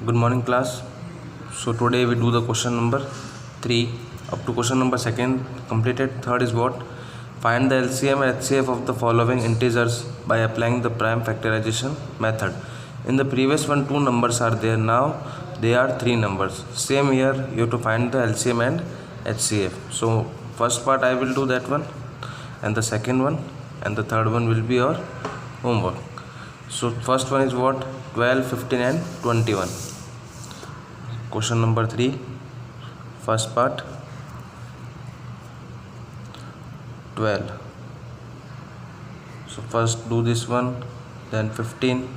Good morning, class. So today we do the question number 3 up to question number 2 completed. Third is what? Find the LCM and HCF of the following integers by applying the prime factorization method. In the previous one, 2 numbers are there. Now they are 3 numbers. Same here, you have to find the LCM and HCF. So first part I will do that one, and the second one and the third one will be your homework. So first one is what? 12, 15 and 21. Question number 3, first part, 12. So first do this one, then 15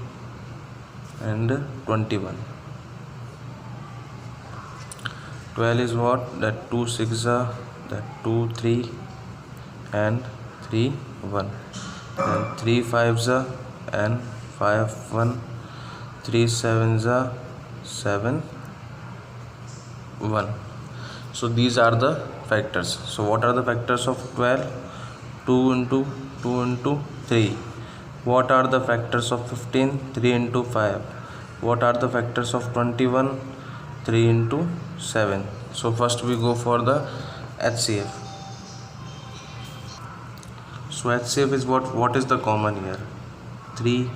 and 21. 12 is what? That 2 6 are, that 2 3 and 3 1, and 3 5 are and 5 1, 3 7 are 7 1. So these are the factors. So what are the factors of 12? 2 into 2 into 3. What are the factors of 15? 3 into 5. What are the factors of 21? 3 into 7. So first we go for the HCF. So HCF is what? What is the common here? 3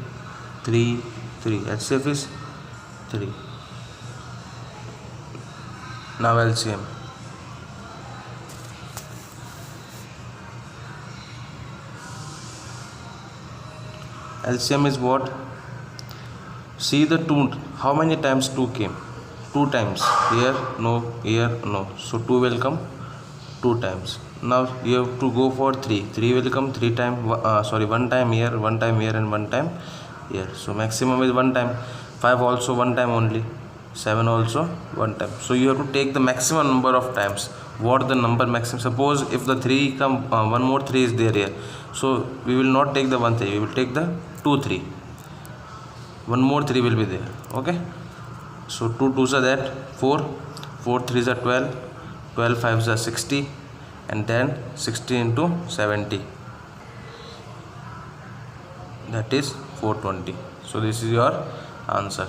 3 3. HCF is 3. Now LCM. LCM is what? See the 2. How many times 2 came? 2 times. Here no, here no. So 2 will come 2 times. Now you have to go for 3. 3 will come 3 times. 1 time here, 1 time here, and 1 time here. So maximum is 1 time. 5 also 1 time only. 7 also 1 time. So you have to take the maximum number of times. What the number maximum? Suppose if the 3 come, one more 3 is there here. So we will not take the 1 3. We will take the 2 3. One more 3 will be there. Okay. So 2 2s are that 4. 4 3s are 12. 12 5s are 60. And then 60 into 70. That is 420. So this is your answer.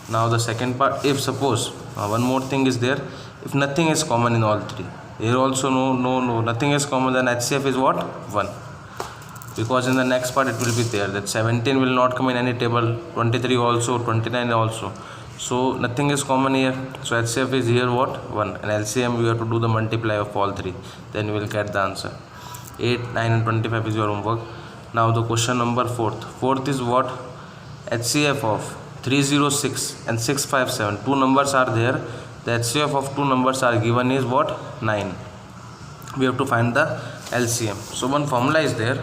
Now the second part, if suppose one more thing is there, if nothing is common in all 3, here also no, nothing is common, then HCF is what? 1. Because in the next part it will be there that 17 will not come in any table, 23 also, 29 also. So nothing is common here. So HCF is here what? 1. And LCM you have to do the multiply of all 3. Then you will get the answer. 8, 9 and 25 is your homework. Now the question number 4th. 4th is what? HCF of 306 and 657. 2 numbers are there. The HCF of 2 numbers are given is what? 9. We have to find the LCM. So one formula is there.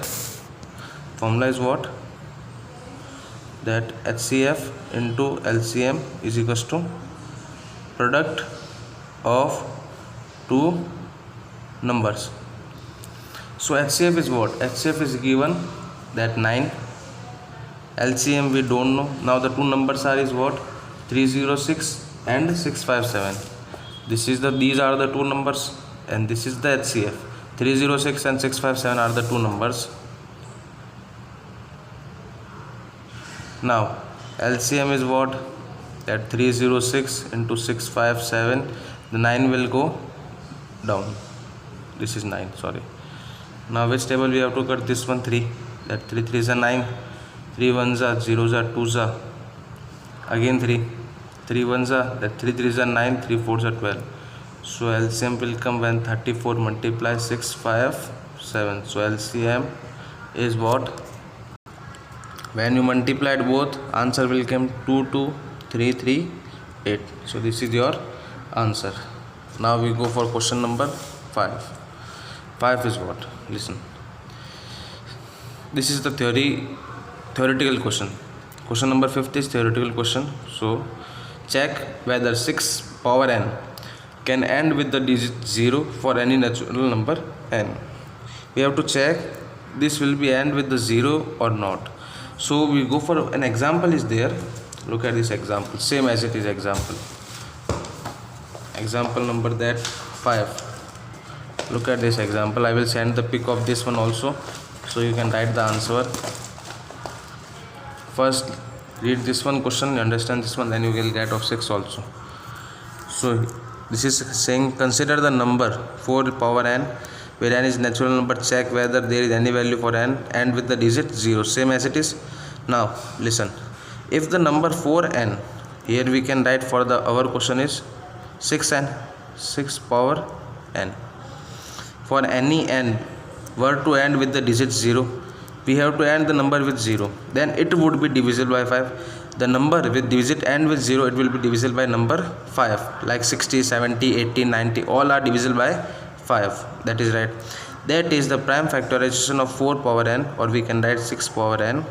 Formula is what? That HCF into LCM is equals to product of 2 numbers. So HCF is what? HCF is given that 9. LCM we don't know. Now the 2 numbers are is what? 306 and 657. These are the 2 numbers, and this is the HCF. 306 and 657 are the 2 numbers. Now LCM is what? That 306 into 657. The 9 will go down. This is 9. Sorry. Now which table we have to cut? This one 3. That 3 3s are 9. 3 1s are 0s are 2s are again 3. 3 1s are that 3 3s are 9. 3 4s are 12. So LCM will come when 34 multiply 6 5 7. So LCM is what? When you multiplied both, answer will come 2 2 3 3 8. So this is your answer. Now we go for question number 5. 5 is what? Listen. This is the theoretical question. Question number 5 is theoretical question. So check whether 6 power n can end with the digit 0 for any natural number n. We have to check this will be end with the 0 or not. So we go for an example is there. Look at this example, same as it is example. Example number that 5. Look at this example. I will send the pic of this one also, so you can write the answer. First read this one question, understand this one, then you will get of 6 also. So this is saying consider the number 4 power n where n is natural number. Check whether there is any value for n and with the digit 0, same as it is. Now listen, if the number 4n, here we can write for the our question is 6n, 6 power n. For any n were to end with the digit 0, we have to end the number with 0, then it would be divisible by 5. The number with digit end with 0, it will be divisible by number 5, like 60, 70, 80, 90, all are divisible by 5. That is right. That is the prime factorization of 4 power n, or we can write 6 power n,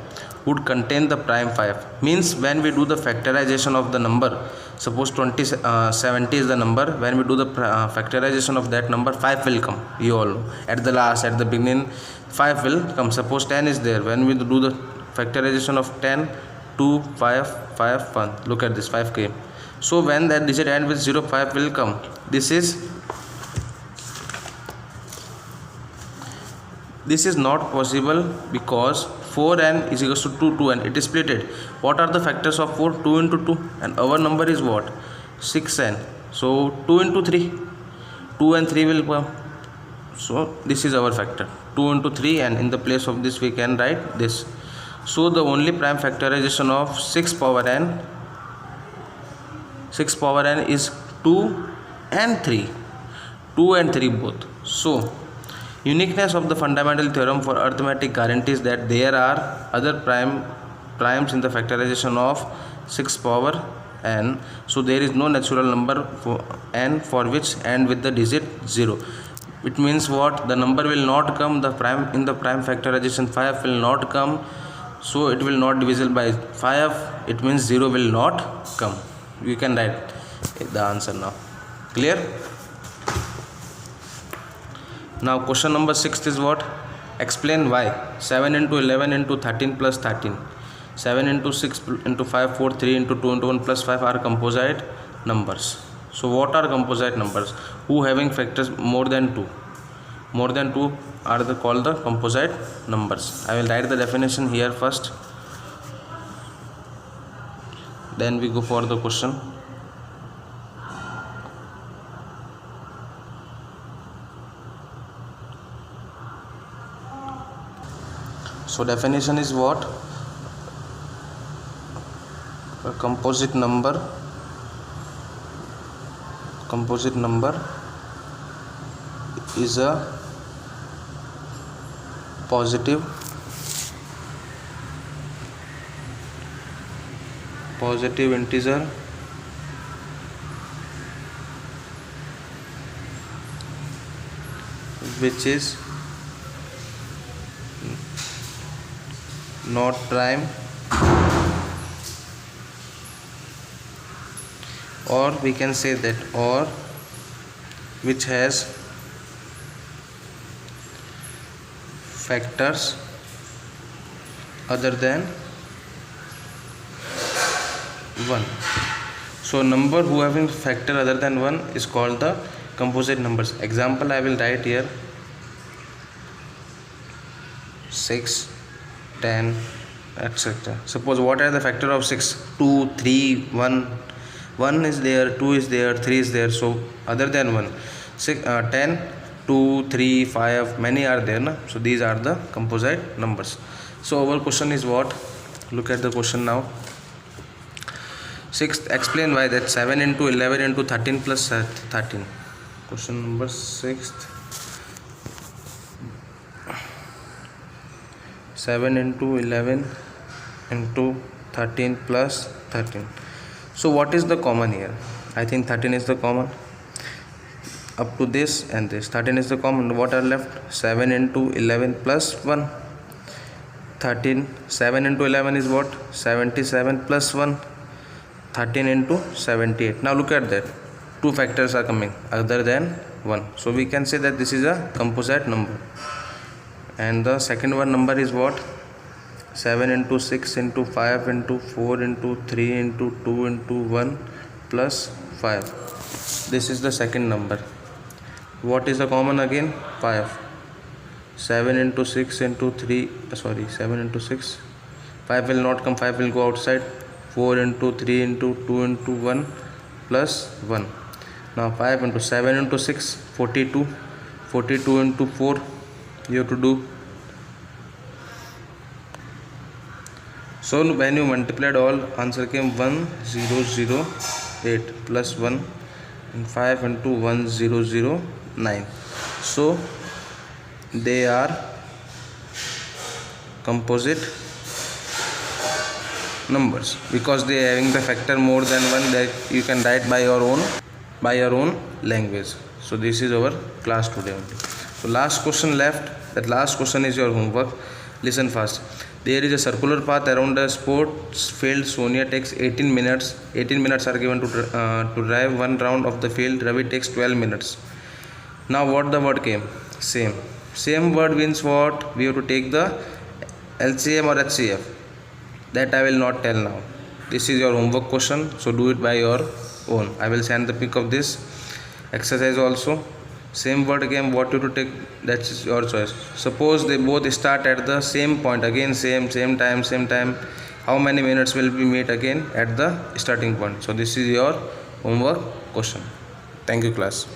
would contain the prime 5. Means when we do the factorization of the number, suppose 70 is the number, when we do the factorization of that number, 5 will come. You all know, at the last, at the beginning 5 will come. Suppose 10 is there, when we do the factorization of 10, 2, 5, 5, 1, look at this, 5 came. So when that digit end with 0, 5 will come. This is not possible because 4n is equals to 2n. It is splitted. What are the factors of 4? 2 into 2, and our number is what? 6n. So 2 into 3, 2 and 3 will come. So this is our factor, 2 into 3, and in the place of this we can write this. So the only prime factorization of 6 power n is 2 and 3, 2 and 3 both. So uniqueness of the fundamental theorem for arithmetic guarantees that there are other primes in the factorization of 6 power n. So there is no natural number for n for which end with the digit 0. It means what? The number will not come, the prime in the prime factorization 5 will not come, so it will not divisible by 5. It means 0 will not come. You can write the answer now. Clear? Now question number 6 is what? Explain why 7 into 11 into 13 plus 13, 7 into 6 into 5, 4, 3 into 2 into 1 plus 5 are composite numbers. So what are composite numbers? Who having factors more than 2? More than 2 are called the composite numbers. I will write the definition here first, then we go for the question. So definition is what? A composite number is a positive integer which is not prime, or we can say that, or which has factors other than 1. So number who having factor other than 1 is called the composite numbers. Example I will write here: 6, 10, etc. Suppose what are the factor of 6? 2, 3, 1. 1 is there, 2 is there, 3 is there. So other than 1, 10, 2, 3, 5, many are there, na? So these are the composite numbers. So our question is what? Look at the question now. 6th, explain why that 7 into 11 into 13 plus 13. Question number 6th. 7 into 11 into 13 plus 13. So what is the common here? I think 13 is the common. Up to this and this, 13 is the common. What are left? 7 into 11 plus 1. 13. 7 into 11 is what? 77 plus 1. 13 into 78. Now look at that. Two factors are coming other than 1. So we can say that this is a composite number. And the second one number is what? 7 into 6 into 5 into 4 into 3 into 2 into 1 plus 5. This is the second number. What is the common again? 5. 7 into 6 into 3, 7 into 6 5 will not come, 5 will go outside. 4 into 3 into 2 into 1 plus 1. Now 5 into 7 into 6, 42. 42 into 4 you have to do. So when you multiplied all, answer came 1008 plus 1 and 5 into 1009. So they are composite numbers because they are having the factor more than 1 that you can write by your own language. So this is our class today only. So last question left. That last question is your homework. Listen fast. There is a circular path around a sports field. Sonia takes 18 minutes. 18 minutes are given to drive one round of the field. Ravi takes 12 minutes. Now what the word came? Same word means what? We have to take the LCM or HCF. That I will not tell now. This is your homework question. So do it by your own. I will send the pic of this exercise also. Same word again, what you to take, that's your choice. Suppose they both start at the same point, again same time. How many minutes will be meet again at the starting point? So this is your homework question. Thank you class.